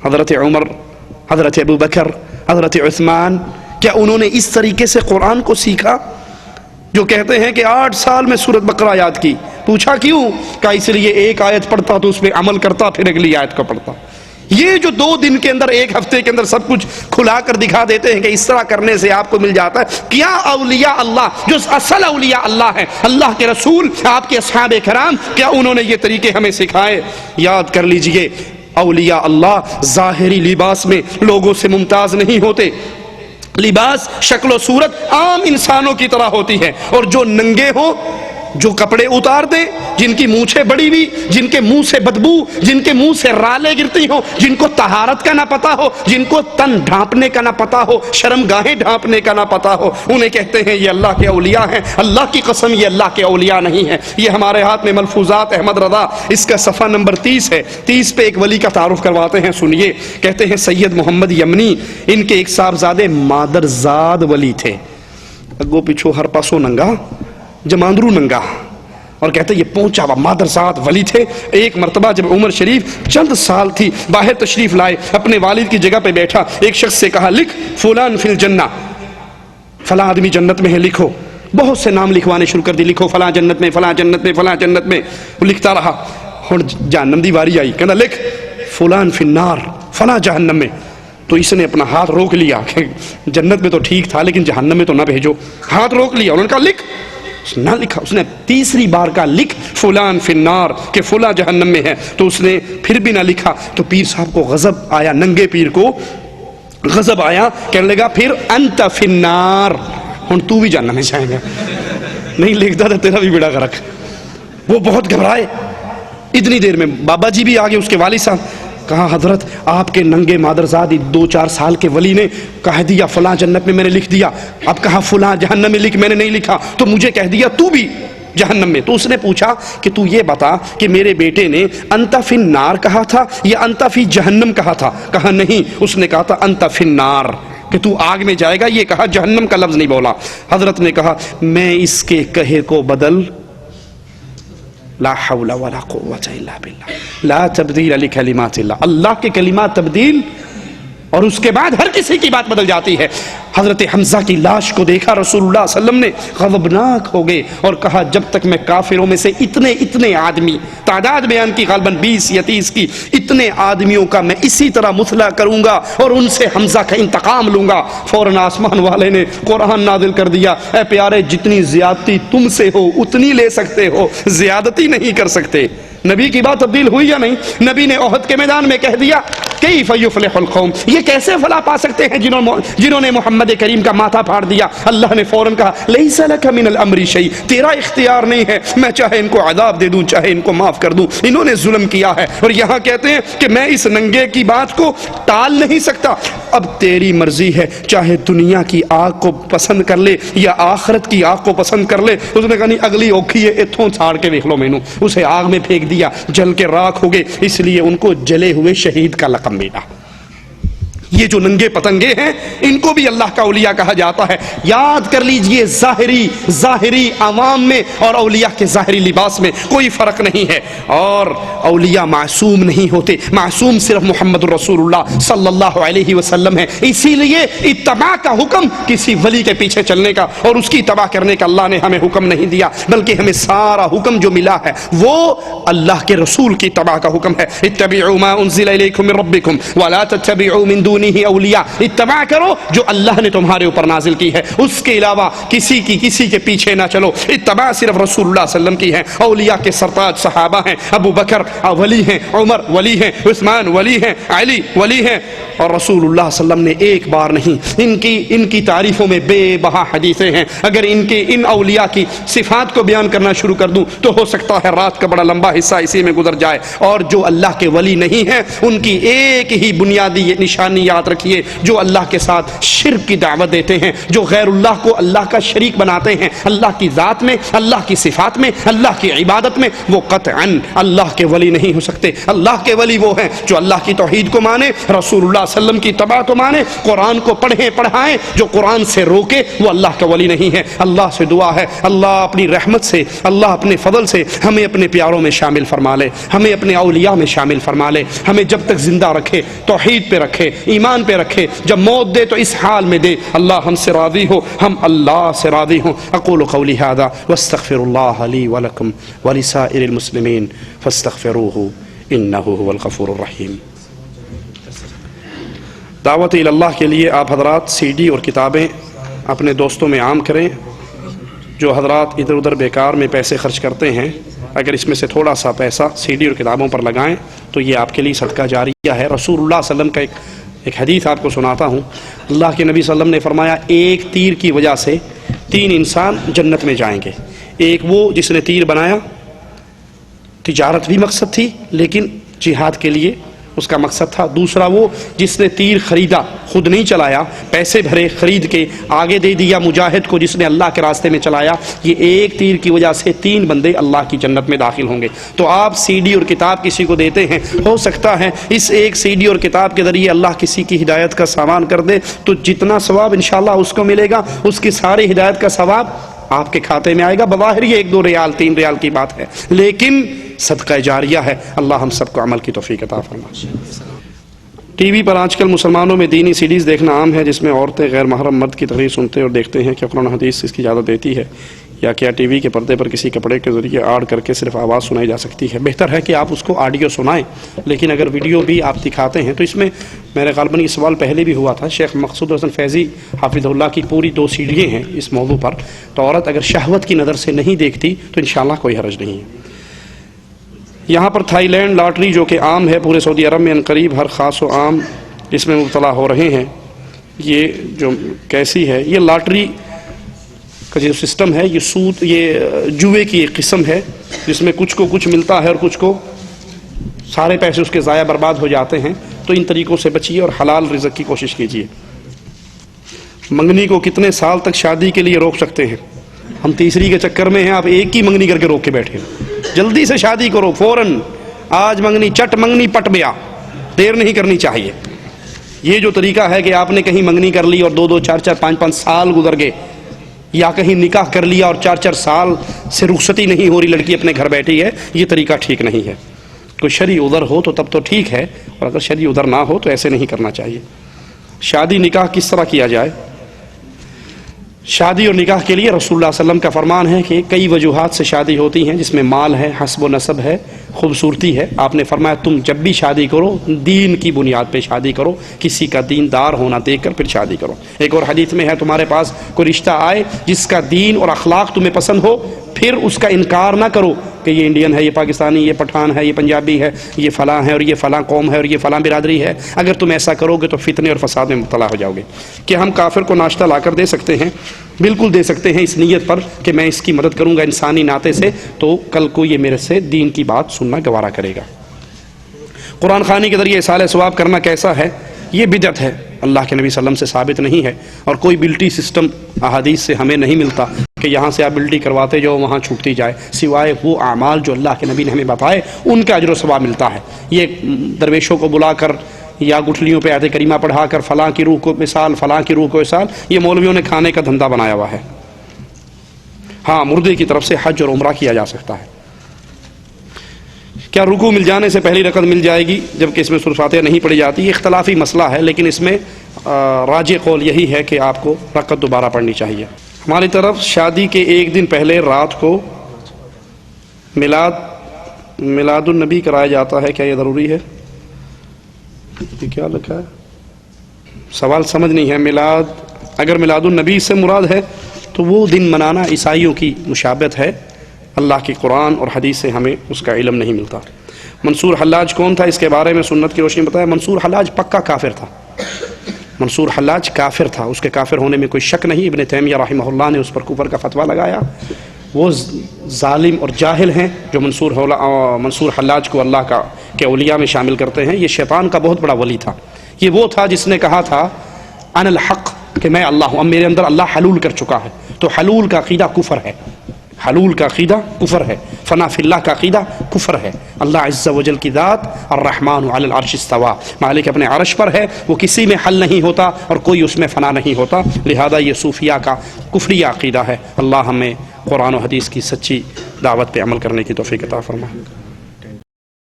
حضرت عمر، حضرت ابو بکر، حضرت عثمان، کیا انہوں نے اس طریقے سے قرآن کو سیکھا؟ جو کہتے ہیں کہ 8 سال میں سورۃ بقرہ یاد کی. پوچھا کیوں؟ کہا اس لیے ایک آیت پڑھتا تو اس پہ عمل کرتا، پھر اگلی آیت کو پڑھتا. یہ جو 2 دن کے اندر، 1 ہفتے کے اندر سب کچھ کھلا کر دکھا دیتے ہیں کہ اس طرح کرنے سے آپ کو مل جاتا ہے. کیا اولیاء اللہ جو اصل اولیاء اللہ ہیں، اللہ کے رسول، آپ کے اصحاب کرام، کیا انہوں نے یہ طریقے ہمیں سکھائے؟ یاد کر لیجئے، اولیاء اللہ ظاہری لباس میں لوگوں سے ممتاز نہیں ہوتے. لباس، شکل و صورت عام انسانوں کی طرح ہوتی ہے. اور جو ننگے ہوں، جو کپڑے اتار دیں، جن کی مونچھیں بڑی ہوئی، جن کے منہ سے بدبو، جن کے منہ سے رالیں گرتی ہوں، جن کو طہارت کا نہ پتا ہو، جن کو تن ڈھانپنے کا نہ پتا ہو، شرم گاہیں ڈھانپنے کا نہ پتا ہو، انہیں کہتے ہیں یہ اللہ کے اولیاء ہیں. اللہ کی قسم یہ اللہ کے اولیاء نہیں ہیں. یہ ہمارے ہاتھ میں ملفوظات احمد رضا، اس کا صفحہ نمبر 30 ہے. 30 پہ ایک ولی کا تعارف کرواتے ہیں، سنیے. کہتے ہیں سید محمد یمنی، ان کے ایک صاحبزادے مادرزاد ولی تھے. اگو پیچھو ہر پاسو ننگا، جماندرو ننگا، اور کہتے یہ پہنچا ہوا مادرزاد ولی تھے. ایک مرتبہ جب عمر شریف چند سال تھی، باہر تشریف لائے، اپنے والد کی جگہ پہ بیٹھا. ایک شخص سے کہا لکھ فلان فی الجنہ، فلاں آدمی جنت میں ہے، لکھو. بہت سے نام لکھوانے شروع کر دی، لکھو فلاں جنت میں، فلاں جنت میں، فلاں جنت میں. وہ لکھتا رہا. ہن جہنم دی واری آئی، کہنا لکھ فلان فی النار، فلاں جہنم میں. تو اس نے اپنا ہاتھ روک لیا کہ جنت میں تو ٹھیک تھا لیکن جہنم میں تو نہ بھیجو. ہاتھ روک لیا. انہوں نے کہا لکھ. اس نے نہ لکھا. اس نے تیسری بار کہا لکھ فلان فی النار، کہ فلاں جہنم میں ہے. تو اس نے پھر بھی نہ لکھا. تو پیر صاحب کو غضب آیا، ننگے پیر کو غضب آیا. کہنے لگا پھر انت فی النار، ہن تو بھی جہنم میں جائے گا. نہیں لکھتا تھا تیرا بھی بیڑا غرق. وہ بہت گھبرائے. اتنی دیر میں بابا جی بھی آگے، اس کے والد صاحب. کہا حضرت آپ کے ننگے مادرزاد 2-4 سال کے ولی نے کہہ دیا فلاں جنت میں، میں نے لکھ دیا. اب کہا فلاں جہنم میں لکھ، میں نے نہیں لکھا. تو مجھے کہہ دیا تو بھی جہنم میں. تو اس نے پوچھا کہ تو یہ بتا کہ میرے بیٹے نے انت فی النار کہا تھا یا انت فی جہنم کہا تھا؟ کہا نہیں، اس نے کہا تھا انت فی النار، کہ تو آگ میں جائے گا. یہ کہا، جہنم کا لفظ نہیں بولا. حضرت نے کہا میں اس کے کہے کو بدل، لا حول ولا قوة الا باللہ، لا تبدیل لکلمات اللہ. اللہ کے کلمات تبدیل، اور اس کے بعد ہر کسی کی بات بدل جاتی ہے. حضرت حمزہ کی لاش کو دیکھا رسول اللہ صلی اللہ علیہ وسلم نے، غضبناک ہو گئے اور کہا جب تک میں کافروں میں سے اتنے آدمی، تعداد بیان کی غالباً 20 یا 30 کی، اتنے آدمیوں کا میں اسی طرح مثلا کروں گا اور ان سے حمزہ کا انتقام لوں گا. فوراً آسمان والے نے قرآن نازل کر دیا، اے پیارے جتنی زیادتی تم سے ہو اتنی لے سکتے ہو، زیادتی نہیں کر سکتے. نبی کی بات تبدیل ہوئی یا نہیں؟ نبی نے احد کے میدان میں کہہ دیا کیف یفلح القوم، یہ کیسے فلاح پا سکتے ہیں جنہوں نے محمد کریم کا ماتھا پھاڑ دیا. اللہ نے فوراً کہا لیس لک من الامر شیء، تیرا اختیار نہیں ہے، میں چاہے ان کو عذاب دے دوں چاہے ان کو معاف کر دوں، انہوں نے ظلم کیا ہے. اور یہاں کہتے ہیں کہ میں اس ننگے کی بات کو ٹال نہیں سکتا. اب تیری مرضی ہے، چاہے دنیا کی آگ کو پسند کر لے یا آخرت کی آگ کو پسند کر لے. اس نے کہا نہیں، اگلی اوکھی ہے، اتھوں چھاڑ کے دیکھ لو مینوں. اسے آگ میں پھینک دیا، جل کے راکھ ہو گئے. اس لیے ان کو جلے ہوئے شہید کا لقب ملا. یہ جو ننگے پتنگے ہیں ان کو بھی اللہ کا اولیاء کہا جاتا ہے. یاد کر لیجئے ظاہری عوام میں اور اولیاء کے ظاہری لباس میں کوئی فرق نہیں ہے. اور اولیاء معصوم نہیں ہوتے، معصوم صرف محمد رسول اللہ صلی اللہ علیہ وسلم ہے. اسی لیے اتباع کا حکم کسی ولی کے پیچھے چلنے کا اور اس کی اتباع کرنے کا اللہ نے ہمیں حکم نہیں دیا، بلکہ ہمیں سارا حکم جو ملا ہے وہ اللہ کے رسول کی اتباع کا حکم ہے. اتبعوا ما انزل الیکم من ربکم ولا تتبعوا من دونه اولیاء، اتباع کرو جو اللہ نے تمہارے اوپر نازل کی ہے، اس کے علاوہ کسی کے پیچھے نہ چلو. اتباع صرف رسول اللہ صلی اللہ علیہ وسلم کی ہے. اولیاء کے سرتاج صحابہ ہیں، ابو بکر ولی ہیں، عمر ولی ہیں، عثمان ولی ہیں، علی ولی ہیں. اور رسول اللہ صلی اللہ علیہ وسلم نے ایک بار نہیں، ان کی تعریفوں میں بے بہا حدیثیں ہیں. اگر ان اولیاء کی صفات کو بیان کرنا شروع کر دوں تو ہو سکتا ہے رات کا بڑا لمبا حصہ اسی میں گزر جائے. اور جو اللہ کے ولی نہیں ہیں ان کی ایک ہی بنیادی نشانی یاد رکھیے جو اللہ کے ساتھ شرک کی دعوت دیتے ہیں، جو غیر اللہ کو اللہ کا شریک بناتے ہیں، اللہ کی ذات میں، اللہ کی صفات میں، اللہ کی عبادت میں، وہ قطعاً اللہ کے ولی نہیں ہو سکتے۔ اللہ کے ولی وہ ہیں جو اللہ کی توحید کو مانے، رسول اللہ صلی اللہ علیہ وسلم کی اتباع کو مانے، قرآن کو پڑھیں پڑھائیں، جو قرآن سے روکے وہ اللہ کا ولی نہیں ہے۔ اللہ سے دعا ہے اللہ اپنی رحمت سے، اللہ اپنے فضل سے ہمیں اپنے پیاروں میں شامل فرما لے، ہمیں اپنے اولیاء میں شامل فرما لے، ہمیں جب تک زندہ رکھے توحید پہ رکھے، ایمان پہ رکھے، جب موت دے تو اس حال میں دے اللہ ہم سے راضی ہو، ہم اللہ سے راضی ہوں۔ اقول قولی ھذا واستغفر اللہ لی ولکم ولسائر المسلمین فاستغفروہ انہ هو الغفور الرحیم۔ دعوت الی اللہ کے لیے آپ حضرات سی ڈی اور کتابیں اپنے دوستوں میں عام کریں۔ جو حضرات ادھر ادھر بیکار میں پیسے خرچ کرتے ہیں، اگر اس میں سے تھوڑا سا پیسہ سی ڈی اور کتابوں پر لگائیں تو یہ آپ کے لیے صدقہ جاریہ ہے۔ رسول اللہ صلی اللہ علیہ وسلم کا ایک حدیث آپ کو سناتا ہوں۔ اللہ کے نبی صلی اللہ علیہ وسلم نے فرمایا ایک تیر کی وجہ سے 3 انسان جنت میں جائیں گے۔ ایک وہ جس نے تیر بنایا، تجارت بھی مقصد تھی لیکن جہاد کے لیے اس کا مقصد تھا۔ دوسرا وہ جس نے تیر خریدا، خود نہیں چلایا، پیسے بھرے خرید کے آگے دے دیا مجاہد کو جس نے اللہ کے راستے میں چلایا۔ یہ ایک تیر کی وجہ سے 3 بندے اللہ کی جنت میں داخل ہوں گے۔ تو آپ سی ڈی اور کتاب کسی کو دیتے ہیں، ہو سکتا ہے اس ایک سی ڈی اور کتاب کے ذریعے اللہ کسی کی ہدایت کا سامان کر دے تو جتنا ثواب انشاءاللہ اس کو ملے گا، اس کی ساری ہدایت کا ثواب آپ کے کھاتے میں آئے گا۔ بظاہر یہ 1-2 ریال 3 ریال کی بات ہے لیکن صدقہ جاریہ ہے۔ اللہ ہم سب کو عمل کی توفیق عطا فرمائے۔ ٹی وی پر آج کل مسلمانوں میں دینی سیریز دیکھنا عام ہے جس میں عورتیں غیر محرم مرد کی تقریر سنتے اور دیکھتے ہیں۔ کیا قرآن و حدیث اس کی اجازت دیتی ہے یا کیا ٹی وی کے پردے پر کسی کپڑے کے ذریعے آڑ کر کے صرف آواز سنائی جا سکتی ہے؟ بہتر ہے کہ آپ اس کو آڈیو سنائیں، لیکن اگر ویڈیو بھی آپ دکھاتے ہیں تو اس میں میرے غالباً یہ سوال پہلے بھی ہوا تھا۔ شیخ مقصود حسن فیضی حافظ اللہ کی پوری 2 سیڑھیاں ہیں اس موضوع پر۔ تو عورت اگر شہوت کی نظر سے نہیں دیکھتی تو انشاءاللہ کوئی حرج نہیں ہے۔ یہاں پر تھائی لینڈ لاٹری جو کہ عام ہے پورے سعودی عرب میں، عنقریب ہر خاص و عام اس میں مبتلا ہو رہے ہیں۔ یہ جو کیسی ہے، یہ لاٹری کا جو سسٹم ہے، یہ سود، یہ جوئے کی ایک قسم ہے جس میں کچھ کو کچھ ملتا ہے اور کچھ کو سارے پیسے اس کے ضائع برباد ہو جاتے ہیں۔ تو ان طریقوں سے بچیے اور حلال رزق کی کوشش کیجیے۔ منگنی کو کتنے سال تک شادی کے لیے روک سکتے ہیں؟ ہم تیسری کے چکر میں ہیں، آپ ایک ہی منگنی کر کے روک کے بیٹھے ہیں۔ جلدی سے شادی کرو فوراً، آج منگنی چٹ منگنی پٹ بیا، دیر نہیں کرنی چاہیے۔ یہ جو طریقہ ہے کہ آپ نے کہیں منگنی کر لی اور 2-2 4-4 5-5 سال گزر گئے، یا کہیں نکاح کر لیا اور 4-4 سال سے رخصتی نہیں ہو رہی، لڑکی اپنے گھر بیٹھی ہے، یہ طریقہ ٹھیک نہیں ہے۔ کوئی شرعی عذر ہو تو تب تو ٹھیک ہے، اور اگر شرعی عذر نہ ہو تو ایسے نہیں کرنا چاہیے۔ شادی نکاح کس طرح کیا جائے؟ شادی اور نکاح کے لیے رسول اللہ صلی اللہ علیہ وسلم کا فرمان ہے کہ کئی وجوہات سے شادی ہوتی ہیں، جس میں مال ہے، حسب و نسب ہے، خوبصورتی ہے۔ آپ نے فرمایا تم جب بھی شادی کرو دین کی بنیاد پہ شادی کرو، کسی کا دیندار ہونا دیکھ کر پھر شادی کرو۔ ایک اور حدیث میں ہے تمہارے پاس کوئی رشتہ آئے جس کا دین اور اخلاق تمہیں پسند ہو، پھر اس کا انکار نہ کرو کہ یہ انڈین ہے، یہ پاکستانی، یہ پٹھان ہے، یہ پنجابی ہے، یہ فلاں ہے اور یہ فلاں قوم ہے اور یہ فلاں برادری ہے۔ اگر تم ایسا کرو گے تو فتنے اور فساد میں مبتلا ہو جاؤ گے۔ کہ ہم کافر کو ناشتہ لا کر دے سکتے ہیں؟ بالکل دے سکتے ہیں، اس نیت پر کہ میں اس کی مدد کروں گا انسانی ناطے سے، تو کل کو یہ میرے سے دین کی بات سننا گوارا کرے گا۔ قرآن خوانی کے ذریعے ایصال ثواب کرنا کیسا ہے؟ یہ بدعت ہے، اللہ کے نبی صلی اللہ علیہ وسلم سے ثابت نہیں ہے، اور کوئی بلٹی سسٹم احادیث سے ہمیں نہیں ملتا کہ یہاں سے آپ بلٹی کرواتے جو وہاں چھوٹتی جائے، سوائے وہ اعمال جو اللہ کے نبی نے ہمیں بتائے ان کا اجر و ثواب ملتا ہے۔ یہ درویشوں کو بلا کر یا گٹھلیوں پہ آیت کریمہ پڑھا کر فلاں کی روح کو مثال، فلاں کی روح کو مثال، یہ مولویوں نے کھانے کا دھندا بنایا ہوا ہے۔ ہاں، مردے کی طرف سے حج اور عمرہ کیا جا سکتا ہے۔ کیا رکوع مل جانے سے پہلی رکعت مل جائے گی جبکہ اس میں سورۃ فاتحہ نہیں پڑھی جاتی؟ یہ اختلافی مسئلہ ہے، لیکن اس میں راجح قول یہی ہے کہ آپ کو رکعت دوبارہ پڑھنی چاہیے۔ ہماری طرف شادی کے 1 دن پہلے رات کو میلاد النبی کرایا جاتا ہے، کیا یہ ضروری ہے؟ یہ کیا لکھا ہے؟ سوال سمجھ نہیں ہے۔ اگر میلاد النبی سے مراد ہے تو وہ دن منانا عیسائیوں کی مشابہت ہے، اللہ کی قرآن اور حدیث سے ہمیں اس کا علم نہیں ملتا۔ منصور حلاج کون تھا؟ اس کے بارے میں سنت کی روشنی بتایا۔ منصور حلاج پکا کافر تھا، منصور حلاج کافر تھا، اس کے کافر ہونے میں کوئی شک نہیں۔ ابن تیمیہ رحمہ اللہ نے اس پر کفر کا فتویٰ لگایا۔ وہ ظالم اور جاہل ہیں جو منصور حلاج کو اللہ کا کہ اولیاء میں شامل کرتے ہیں. یہ شیطان کا بہت بڑا ولی تھا. یہ وہ تھا جس نے کہا تھا انا الحق، کہ میں اللہ ہوں، اب میرے اندر اللہ حلول کر چکا ہے. تو حلول کا عقیدہ کفر ہے، حلول کا عقیدہ کفر ہے. فنا فی اللہ کا عقیدہ کفر ہے. اللہ عز و جل کی ذات الرحمن علی العرش استوى، مالک اپنے عرش پر ہے، وہ کسی میں حل نہیں ہوتا اور کوئی اس میں فنا نہیں ہوتا. لہذا یہ صوفیہ کا کفریہ عقیدہ ہے. اللہ ہمیں قرآن و حدیث کی سچی دعوت پہ عمل کرنے کی توفیق عطا فرمائے.